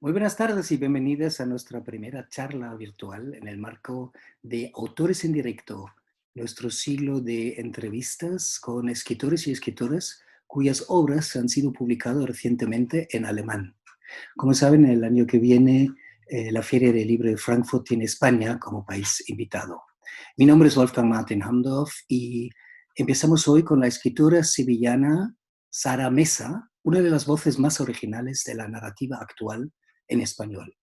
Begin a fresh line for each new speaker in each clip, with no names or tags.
Muy buenas tardes y bienvenidas a nuestra primera charla virtual en el marco de Autores en Directo, nuestro siglo de entrevistas con escritores y escritoras cuyas obras han sido publicadas recientemente en alemán. Como saben, el año que viene la Feria del Libro de Frankfurt tiene España como país invitado. Mi nombre es Wolfgang Martin Hamdorf y empezamos hoy con la escritora sevillana Sara Mesa, una de las voces más originales de la narrativa actual en español.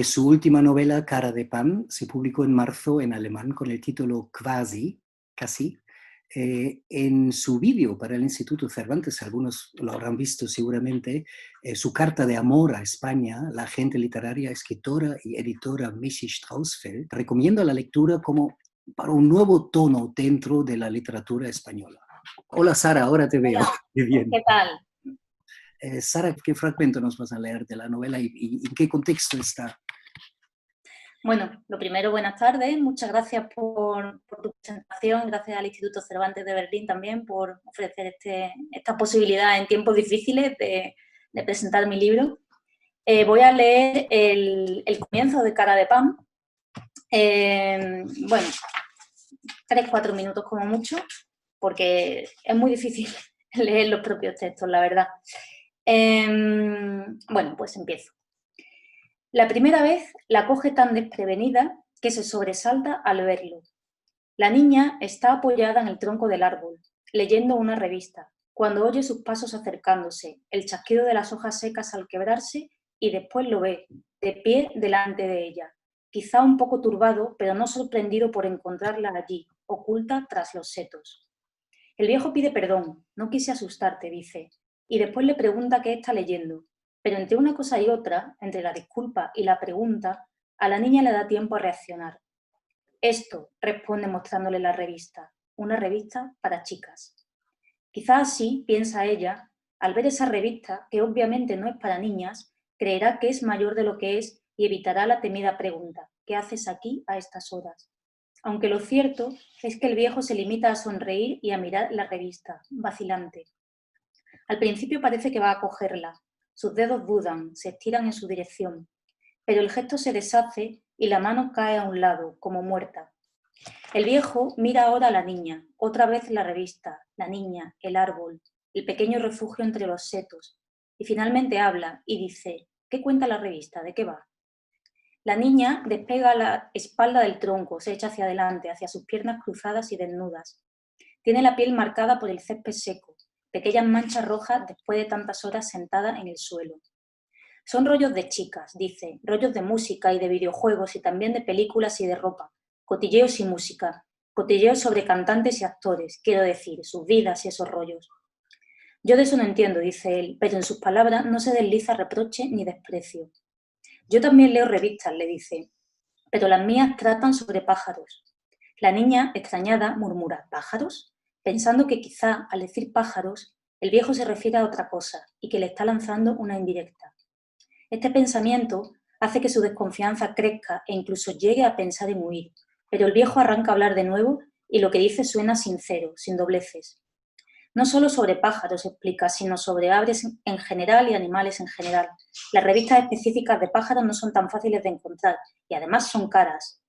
Su última novela, Cara de Pan, se publicó en marzo en alemán con el título Quasi, casi. En su vídeo para el Instituto Cervantes, algunos lo habrán visto seguramente, su carta de amor a España, la agente literaria, escritora y editora Michi Straussfeld recomienda la lectura como para un nuevo tono dentro de la literatura española. Hola Sara, ahora te veo.
Hola,
Qué bien.
¿qué tal?
Sara, ¿qué fragmento nos vas a leer de la novela y en qué contexto está?
Bueno, lo primero, buenas tardes. Muchas gracias por tu presentación. Gracias al Instituto Cervantes de Berlín también por ofrecer esta posibilidad en tiempos difíciles de presentar mi libro. Voy a leer el comienzo de Cara de Pan. Bueno, 3-4 minutos como mucho, porque es muy difícil leer los propios textos, la verdad. Bueno, pues empiezo. La primera vez la coge tan desprevenida que se sobresalta al verlo. La niña está apoyada en el tronco del árbol, leyendo una revista, cuando oye sus pasos acercándose, el chasquido de las hojas secas al quebrarse y después lo ve, de pie delante de ella, quizá un poco turbado, pero no sorprendido por encontrarla allí, oculta tras los setos. El viejo pide perdón, no quise asustarte, dice, y después le pregunta qué está leyendo. Pero entre una cosa y otra, entre la disculpa y la pregunta, a la niña le da tiempo a reaccionar. Esto, responde mostrándole la revista, una revista para chicas. Quizás así, piensa ella, al ver esa revista, que obviamente no es para niñas, creerá que es mayor de lo que es y evitará la temida pregunta, ¿qué haces aquí a estas horas? Aunque lo cierto es que el viejo se limita a sonreír y a mirar la revista, vacilante. Al principio parece que va a cogerla. Sus dedos dudan, se estiran en su dirección. Pero el gesto se deshace y la mano cae a un lado, como muerta. El viejo mira ahora a la niña, otra vez la revista, la niña, el árbol, el pequeño refugio entre los setos. Y finalmente habla y dice, ¿qué cuenta la revista? ¿De qué va? La niña despega la espalda del tronco, se echa hacia adelante, hacia sus piernas cruzadas y desnudas. Tiene la piel marcada por el césped seco, pequeñas manchas rojas después de tantas horas sentada en el suelo. Son rollos de chicas, dice, rollos de música y de videojuegos y también de películas y de ropa, cotilleos y música, cotilleos sobre cantantes y actores, quiero decir, sus vidas y esos rollos. Yo de eso no entiendo, dice él, pero en sus palabras no se desliza reproche ni desprecio. Yo también leo revistas, le dice, pero las mías tratan sobre pájaros. La niña, extrañada, murmura, ¿pájaros? Pensando que quizá, al decir pájaros, el viejo se refiere a otra cosa y que le está lanzando una indirecta. Este pensamiento hace que su desconfianza crezca e incluso llegue a pensar en huir, pero el viejo arranca a hablar de nuevo y lo que dice suena sincero, sin dobleces. No solo sobre pájaros, explica, sino sobre aves en general y animales en general. Las revistas específicas de pájaros no son tan fáciles de encontrar y además son caras.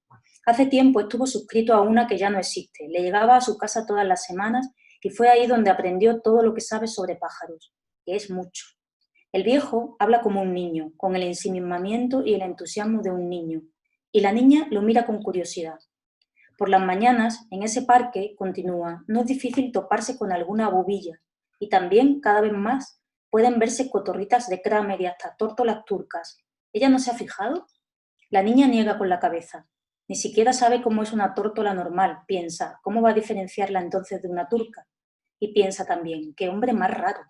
Hace tiempo estuvo suscrito a una que ya no existe. Le llegaba a su casa todas las semanas y fue ahí donde aprendió todo lo que sabe sobre pájaros, que es mucho. El viejo habla como un niño, con el ensimismamiento y el entusiasmo de un niño, y la niña lo mira con curiosidad. Por las mañanas, en ese parque, continúa, no es difícil toparse con alguna bobilla, y también, cada vez más, pueden verse cotorritas de Kramer y hasta tórtolas turcas. ¿Ella no se ha fijado? La niña niega con la cabeza. Ni siquiera sabe cómo es una tórtola normal, piensa, ¿cómo va a diferenciarla entonces de una turca? Y piensa también, qué hombre más raro.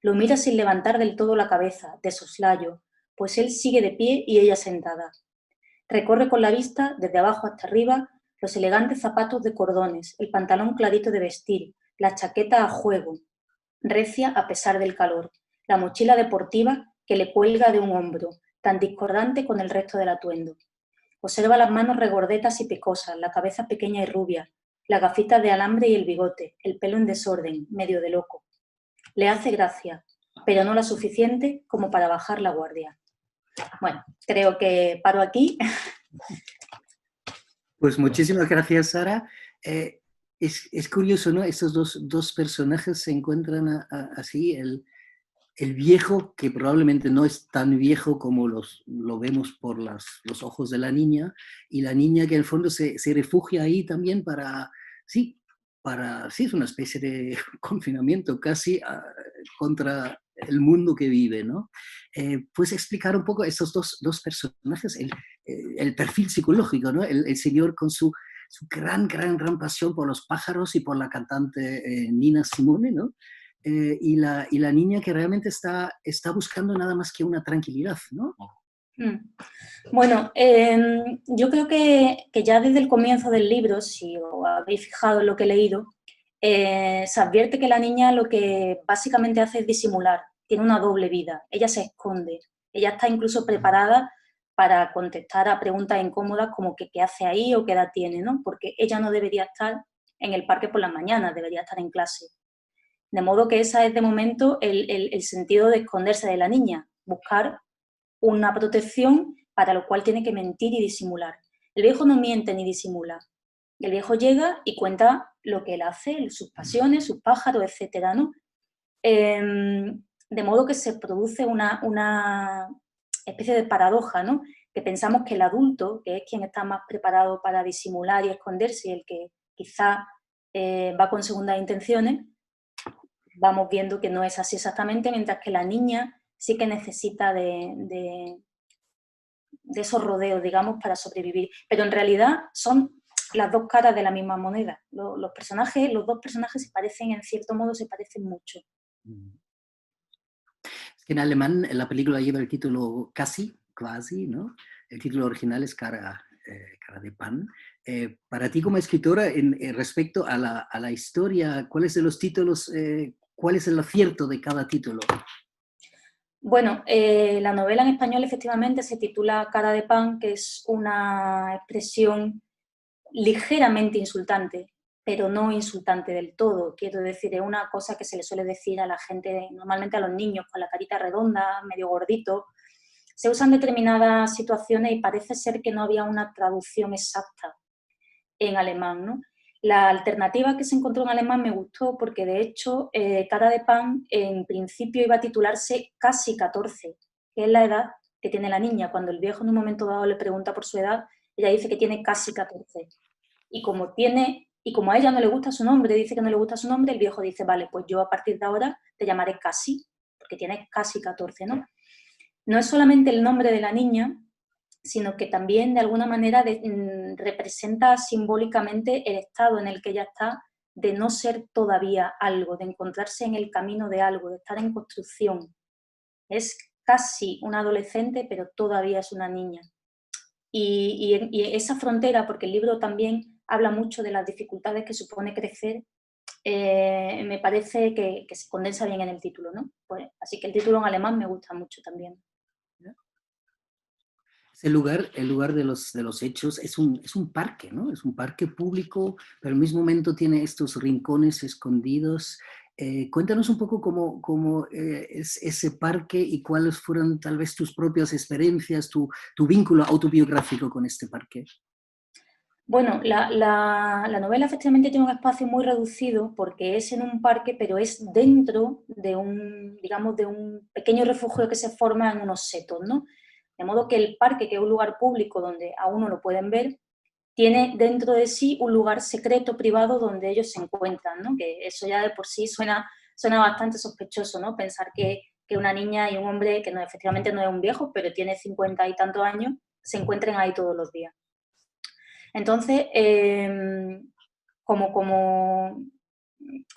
Lo mira sin levantar del todo la cabeza, de soslayo, pues él sigue de pie y ella sentada. Recorre con la vista, desde abajo hasta arriba, los elegantes zapatos de cordones, el pantalón clarito de vestir, la chaqueta a juego, recia a pesar del calor, la mochila deportiva que le cuelga de un hombro, tan discordante con el resto del atuendo. Observa las manos regordetas y picosas, la cabeza pequeña y rubia, las gafitas de alambre y el bigote, el pelo en desorden, medio de loco. Le hace gracia, pero no la suficiente como para bajar la guardia. Bueno, creo que paro aquí.
Pues muchísimas gracias, Sara. Es curioso, ¿no? Estos dos personajes se encuentran así, el viejo, que probablemente no es tan viejo como lo vemos por los ojos de la niña, y la niña que en el fondo se refugia ahí también sí, sí, es una especie de confinamiento casi contra el mundo que vive, ¿no? ¿Puedes explicar un poco estos dos personajes, el perfil psicológico, ¿no? El señor con su gran pasión por los pájaros y por la cantante Nina Simone, ¿no? Y la niña que realmente está buscando nada más que una tranquilidad, ¿no?
Mm. Bueno, yo creo que ya desde el comienzo del libro, si os habéis fijado en lo que he leído, se advierte que la niña lo que básicamente hace es disimular, tiene una doble vida, ella se esconde, ella está incluso preparada para contestar a preguntas incómodas como que qué hace ahí o qué edad tiene, ¿no? Porque ella no debería estar en el parque por las mañanas, debería estar en clase. De modo que esa es de momento el sentido de esconderse de la niña, buscar una protección para lo cual tiene que mentir y disimular. El viejo no miente ni disimula. El viejo llega y cuenta lo que él hace, sus pasiones, sus pájaros, etcétera, ¿no? De modo que se produce una especie de paradoja, ¿no? Que pensamos que el adulto, que es quien está más preparado para disimular y esconderse, y el que quizá va con segundas intenciones, vamos viendo que no es así exactamente, mientras que la niña sí que necesita de esos rodeos, digamos, para sobrevivir. Pero en realidad son las dos caras de la misma moneda. Los personajes, los dos personajes se parecen, en cierto modo, se parecen mucho.
Es que en alemán la película lleva el título quasi, ¿no? El título original es Cara de Pan. Para ti como escritora, respecto a la historia, ¿cuáles de los títulos, cuál es el acierto de cada título?
Bueno, la novela en español efectivamente se titula Cara de Pan, que es una expresión ligeramente insultante, pero no insultante del todo. Quiero decir, es una cosa que se le suele decir a la gente, normalmente a los niños, con la carita redonda, medio gordito. Se usan determinadas situaciones y parece ser que no había una traducción exacta en alemán, ¿no? La alternativa que se encontró en alemán me gustó porque, de hecho, Cara de Pan en principio iba a titularse Casi 14, que es la edad que tiene la niña. Cuando el viejo en un momento dado le pregunta por su edad, ella dice que tiene casi 14. Y como a ella no le gusta su nombre, dice que no le gusta su nombre, el viejo dice, vale, pues yo a partir de ahora te llamaré Casi, porque tienes casi 14, ¿no? No es solamente el nombre de la niña, sino que también de alguna manera representa simbólicamente el estado en el que ella está de no ser todavía algo, de encontrarse en el camino de algo, de estar en construcción. Es casi una adolescente, pero todavía es una niña. Y esa frontera, porque el libro también habla mucho de las dificultades que supone crecer, me parece que se condensa bien en el título, ¿no? Pues, así que el título en alemán me gusta mucho también.
El lugar de los hechos es un parque, ¿no? Es un parque público, pero al mismo momento tiene estos rincones escondidos. Cuéntanos un poco cómo es ese parque y cuáles fueron tal vez tus propias experiencias, tu vínculo autobiográfico con este parque.
Bueno, la novela efectivamente tiene un espacio muy reducido porque es en un parque, pero es dentro de digamos, de un pequeño refugio que se forma en unos setos, ¿no? De modo que el parque, que es un lugar público donde a uno lo pueden ver, tiene dentro de sí un lugar secreto, privado, donde ellos se encuentran, ¿no? Que eso ya de por sí suena bastante sospechoso, ¿no? Pensar que una niña y un hombre, que no, efectivamente no es un viejo, pero tiene 50 y tantos años, se encuentren ahí todos los días. Entonces, como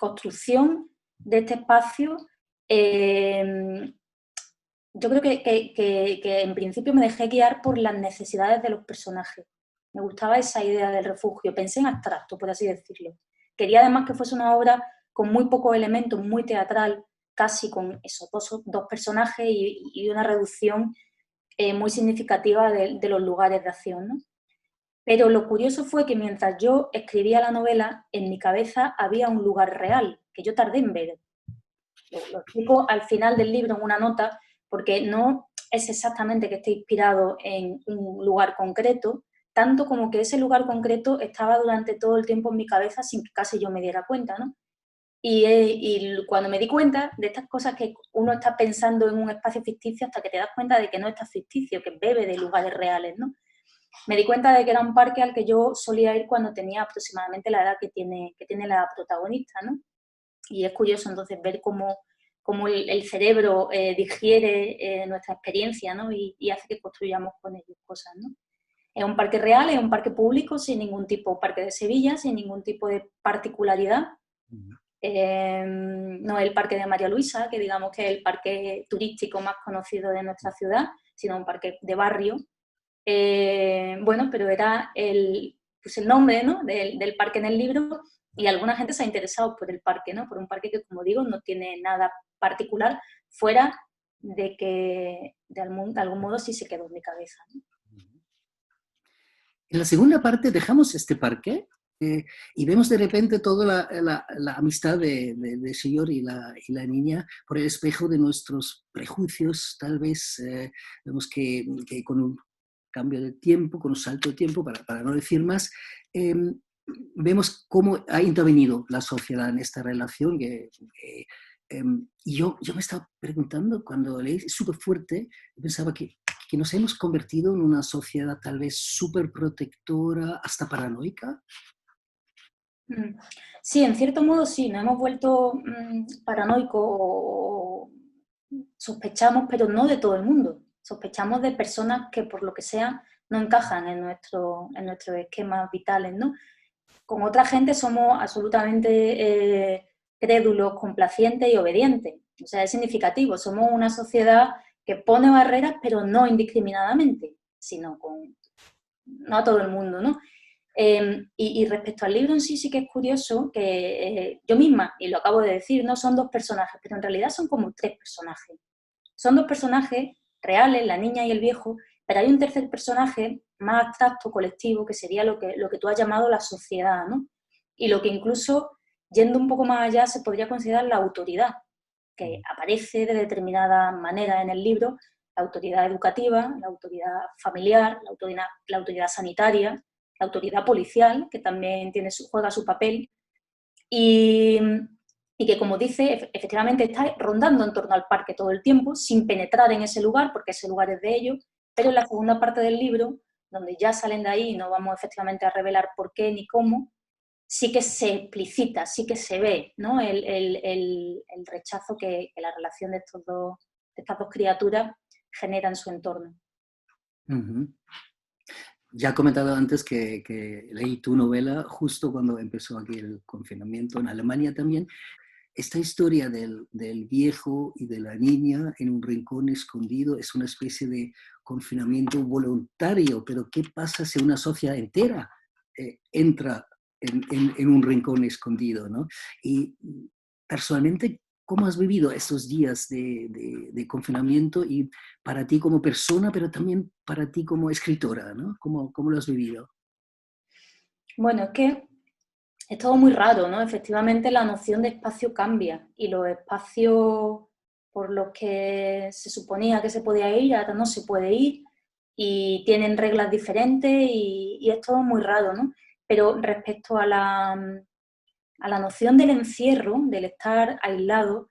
construcción de este espacio, yo creo que en principio me dejé guiar por las necesidades de los personajes. Me gustaba esa idea del refugio. Pensé en abstracto, por así decirlo. Quería además que fuese una obra con muy pocos elementos, muy teatral, casi con esos dos personajes y una reducción muy significativa de los lugares de acción, ¿no? Pero lo curioso fue que mientras yo escribía la novela, en mi cabeza había un lugar real, que yo tardé en ver. Lo explico al final del libro en una nota, porque no es exactamente que esté inspirado en un lugar concreto, tanto como que ese lugar concreto estaba durante todo el tiempo en mi cabeza sin que casi yo me diera cuenta, ¿no? Y cuando me di cuenta de estas cosas que uno está pensando en un espacio ficticio hasta que te das cuenta de que no está ficticio, que bebe de lugares reales, ¿no? Me di cuenta de que era un parque al que yo solía ir cuando tenía aproximadamente la edad que tiene la protagonista, ¿no? Y es curioso entonces ver cómo el cerebro digiere nuestra experiencia, ¿no? Y hace que construyamos con ellos cosas, ¿no? Es un parque real, es un parque público, sin ningún tipo, parque de Sevilla, sin ningún tipo de particularidad. No es el parque de María Luisa, que digamos que es el parque turístico más conocido de nuestra ciudad, sino un parque de barrio. Bueno, pero era el nombre, ¿no?, del parque en el libro, y alguna gente se ha interesado por el parque, ¿no? Por un parque que, como digo, no tiene nada particular, fuera de que de algún modo sí se quedó en mi cabeza, ¿no?
En la segunda parte dejamos este parque y vemos de repente toda la amistad del señor y la niña por el espejo de nuestros prejuicios, tal vez. Vemos que con un cambio de tiempo, con un salto de tiempo, para no decir más, eh, vemos cómo ha intervenido la sociedad en esta relación. Y yo me estaba preguntando, cuando leí súper fuerte, pensaba que nos hemos convertido en una sociedad tal vez súper protectora, hasta paranoica.
Sí, en cierto modo sí, nos hemos vuelto paranoicos o sospechamos, pero no de todo el mundo. Sospechamos de personas que por lo que sea no encajan en nuestros esquemas vitales, ¿no? Con otra gente somos absolutamente crédulos, complacientes y obedientes. O sea, es significativo. Somos una sociedad que pone barreras, pero no indiscriminadamente, sino no a todo el mundo, ¿no? Y respecto al libro en sí, sí que es curioso que yo misma, y lo acabo de decir, no son dos personajes, pero en realidad son como tres personajes. Son dos personajes reales, la niña y el viejo, pero hay un tercer personaje más abstracto, colectivo, que sería lo que tú has llamado la sociedad, ¿no? Y lo que incluso, yendo un poco más allá, se podría considerar la autoridad, que aparece de determinada manera en el libro, la autoridad educativa, la autoridad familiar, la autoridad sanitaria, la autoridad policial, que también juega su papel, y, y que, como dice, efectivamente está rondando en torno al parque todo el tiempo, sin penetrar en ese lugar, porque ese lugar es de ellos, pero en la segunda parte del libro, donde ya salen de ahí, no vamos efectivamente a revelar por qué ni cómo, sí que se explicita, sí que se ve, ¿no?, el rechazo que la relación de estas dos criaturas genera en su entorno.
Uh-huh. Ya he comentado antes que leí tu novela justo cuando empezó aquí el confinamiento en Alemania también. Esta historia del viejo y de la niña en un rincón escondido es una especie de confinamiento voluntario, pero ¿qué pasa si una sociedad entera entra en un rincón escondido, ¿no? Y personalmente, ¿cómo has vivido estos días de confinamiento y para ti como persona, pero también para ti como escritora, ¿no? ¿Cómo lo has vivido?
Bueno, es que es todo muy raro, ¿no? Efectivamente, la noción de espacio cambia y los espacios por los que se suponía que se podía ir, ahora no se puede ir y tienen reglas diferentes y es todo muy raro, ¿no? Pero respecto a la noción del encierro, del estar aislado,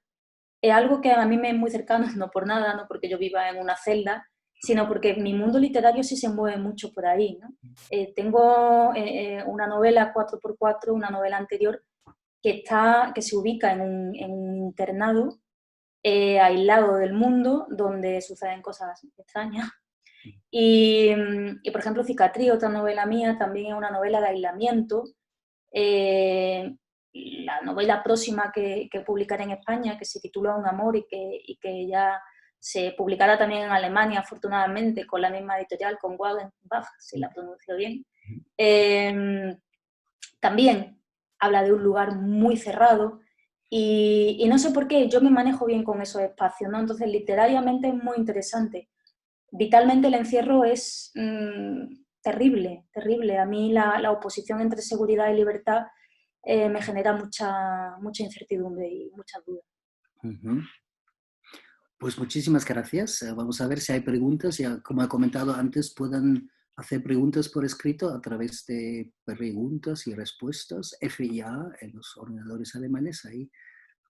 es algo que a mí me es muy cercano, no por nada, no porque yo viva en una celda, sino porque mi mundo literario sí se mueve mucho por ahí, ¿no? Tengo una novela 4x4, una novela anterior, que se ubica en un internado aislado del mundo, donde suceden cosas extrañas. Por ejemplo, Cicatriz, otra novela mía, también es una novela de aislamiento. La novela próxima que publicaré en España, que se titula Un amor y que ya se publicará también en Alemania, afortunadamente, con la misma editorial, con Wagenbach, si la pronuncio bien, también habla de un lugar muy cerrado y no sé por qué, yo me manejo bien con esos espacios, ¿no? Entonces, literariamente es muy interesante. Vitalmente el encierro es terrible, terrible. A mí la oposición entre seguridad y libertad me genera mucha incertidumbre y muchas dudas.
Uh-huh. Pues muchísimas gracias. Vamos a ver si hay preguntas. Ya, como he comentado antes, puedan hacer preguntas por escrito a través de preguntas y respuestas, FIA, en los ordenadores alemanes, ahí,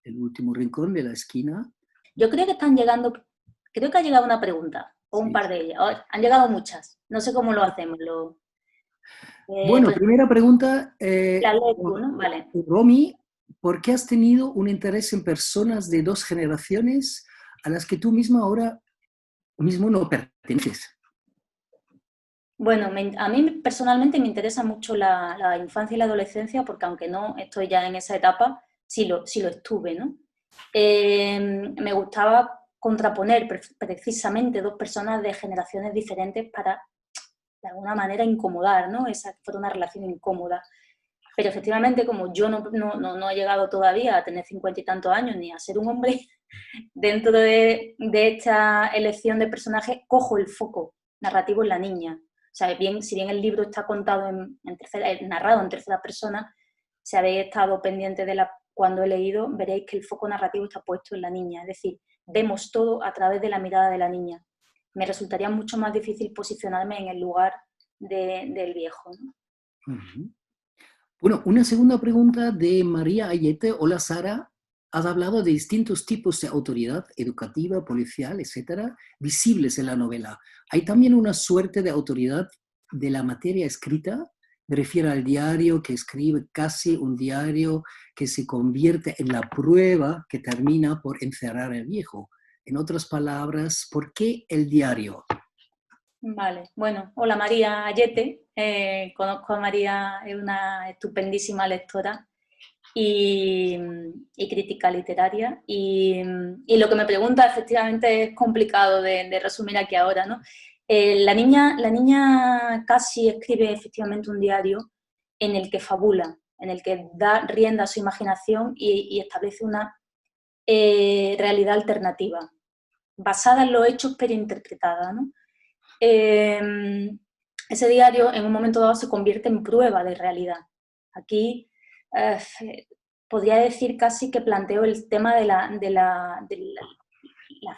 el último rincón de la esquina.
Yo creo que están llegando, creo que ha llegado una pregunta, o un
Sí.
par de ellas. Han llegado muchas. No sé cómo lo hacemos.
Bueno,
Pues,
primera pregunta,
la lees tú, ¿no? Vale.
Romy, ¿por qué has tenido un interés en personas de dos generaciones a las que tú misma ahora mismo no perteneces?
Bueno, a mí personalmente me interesa mucho la infancia y la adolescencia porque aunque no estoy ya en esa etapa, sí lo estuve, ¿no? Me gustaba contraponer precisamente dos personas de generaciones diferentes para, de alguna manera, incomodar, ¿no? Esa fue una relación incómoda. Pero efectivamente, como yo no he llegado todavía a tener 50 y tantos años ni a ser un hombre, dentro de esta elección de personaje cojo el foco narrativo en la niña. O sea, si bien el libro está contado narrado en tercera persona, si habéis estado pendiente cuando he leído, veréis que el foco narrativo está puesto en la niña. Es decir, vemos todo a través de la mirada de la niña. Me resultaría mucho más difícil posicionarme en el lugar del viejo, ¿no?
Ujú. Bueno, una segunda pregunta de María Ayete. Hola Sara, has hablado de distintos tipos de autoridad educativa, policial, etcétera, visibles en la novela. ¿Hay también una suerte de autoridad de la materia escrita? Me refiero al diario que escribe, casi un diario que se convierte en la prueba que termina por encerrar al viejo. En otras palabras, ¿por qué el diario?
Vale, bueno, hola María Ayete, conozco a María, es una estupendísima lectora y, y crítica literaria y lo que me pregunta efectivamente es complicado de resumir aquí ahora, ¿no? La niña casi escribe efectivamente un diario en el que fabula, en el que da rienda a su imaginación y establece una realidad alternativa, basada en los hechos pero interpretada, ¿no? Ese diario en un momento dado se convierte en prueba de realidad. Aquí eh, podría decir casi que planteo el tema de la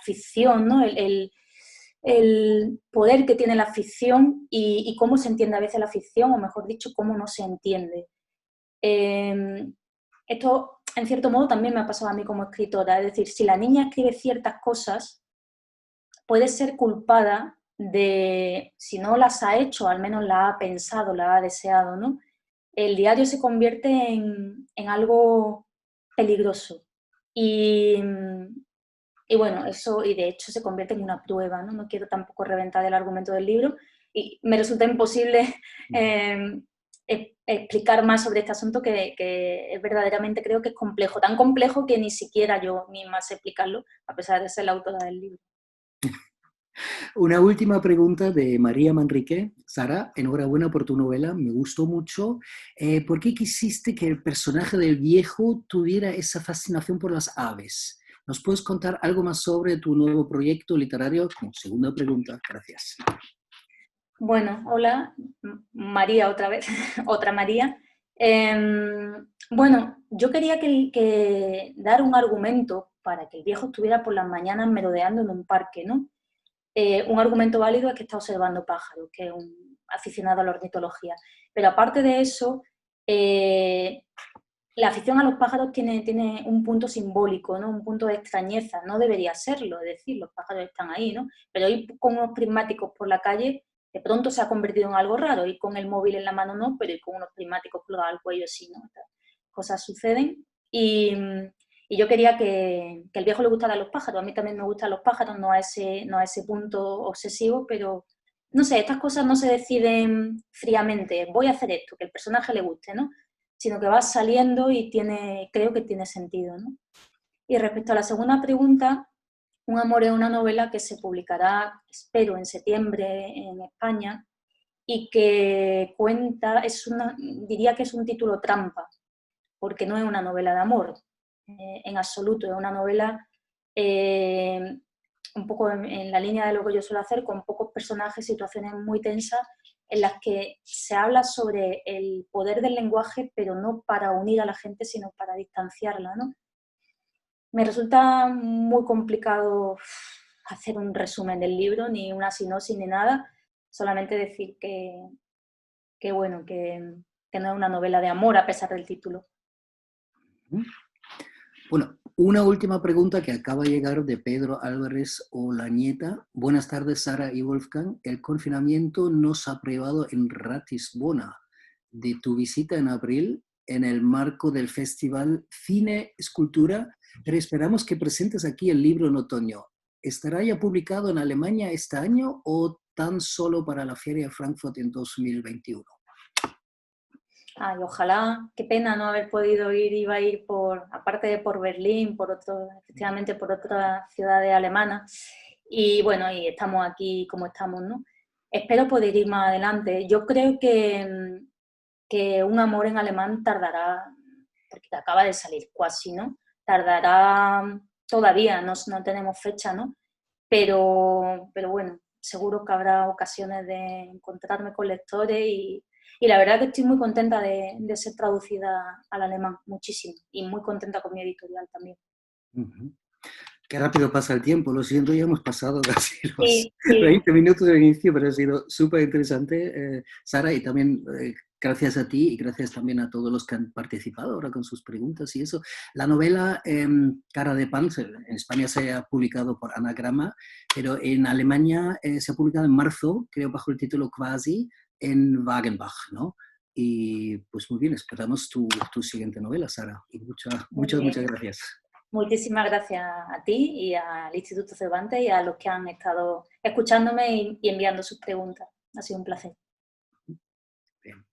ficción, ¿no? El poder que tiene la ficción y cómo se entiende a veces la ficción, o mejor dicho, cómo no se entiende. Esto, en cierto modo, también me ha pasado a mí como escritora. Es decir, si la niña escribe ciertas cosas, puede ser culpada de, si no las ha hecho, al menos la ha pensado, la ha deseado, ¿no? El diario se convierte en algo peligroso. Y, y bueno, eso, y de hecho se convierte en una prueba, ¿no? No quiero tampoco reventar el argumento del libro y me resulta imposible explicar más sobre este asunto que verdaderamente creo que es complejo, tan complejo que ni siquiera yo misma sé explicarlo, a pesar de ser la autora del libro.
Una última pregunta de María Manrique. Sara, enhorabuena por tu novela, me gustó mucho. ¿Por qué quisiste que el personaje del viejo tuviera esa fascinación por las aves? ¿Nos puedes contar algo más sobre tu nuevo proyecto literario? Como segunda pregunta, gracias.
Bueno, hola, María otra vez, otra María. Bueno, yo quería que dar un argumento para que el viejo estuviera por las mañanas merodeando en un parque, ¿no? Un argumento válido es que está observando pájaros, que es un aficionado a la ornitología. Pero aparte de eso, la afición a los pájaros tiene un punto simbólico, ¿no? Un punto de extrañeza. No debería serlo, es decir, los pájaros están ahí, ¿no? Pero ir con unos prismáticos por la calle de pronto se ha convertido en algo raro. Ir con el móvil en la mano no, pero ir con unos prismáticos colgados al cuello sí, ¿no? Estas cosas suceden. Y yo quería que al viejo le gustaran los pájaros. A mí también me gustan los pájaros, no a ese punto obsesivo, pero no sé, estas cosas no se deciden fríamente. Voy a hacer esto, que el personaje le guste, ¿no? Sino que va saliendo y creo que tiene sentido, ¿no? Y respecto a la segunda pregunta, Un amor es una novela que se publicará, espero, en septiembre en España y que diría que es un título trampa, porque no es una novela de amor, en absoluto, es una novela eh, un poco en la línea de lo que yo suelo hacer, con pocos personajes, situaciones muy tensas, en las que se habla sobre el poder del lenguaje, pero no para unir a la gente, sino para distanciarla, ¿no? Me resulta muy complicado hacer un resumen del libro, ni una sinopsis ni nada, solamente decir que bueno, que no es una novela de amor a pesar del título.
Bueno, una última pregunta que acaba de llegar de Pedro Álvarez Olañeta. Buenas tardes, Sara y Wolfgang. El confinamiento nos ha privado en Ratisbona de tu visita en abril en el marco del festival Cine Escultura, pero esperamos que presentes aquí el libro en otoño. ¿Estará ya publicado en Alemania este año o tan solo para la Feria de Frankfurt en 2021?
Ay, ojalá, qué pena no haber podido ir, iba a ir aparte de por Berlín, efectivamente por otras ciudades alemanas, y bueno, y estamos aquí como estamos, ¿no? Espero poder ir más adelante. Yo creo que Un amor en alemán tardará, porque acaba de salir casi, ¿no? Tardará todavía, no tenemos fecha, ¿no? Pero bueno, seguro que habrá ocasiones de encontrarme con lectores y la verdad que estoy muy contenta de ser traducida al alemán, muchísimo, y muy contenta con mi editorial también.
Qué rápido pasa el tiempo, lo siento, ya hemos pasado casi los
Sí, sí,
20 minutos del inicio, pero ha sido súper interesante, Sara, y también gracias a ti y gracias también a todos los que han participado ahora con sus preguntas y eso. La novela Cara de Pan en España se ha publicado por Anagrama, pero en Alemania se ha publicado en marzo, creo bajo el título Quasi, en Wagenbach, ¿no? Y pues muy bien, esperamos tu siguiente novela, Sara. Y
muy
muchas
bien.
gracias.
Muchísimas gracias a ti y al Instituto Cervantes y a los que han estado escuchándome y enviando sus preguntas. Ha sido un placer.
Bien.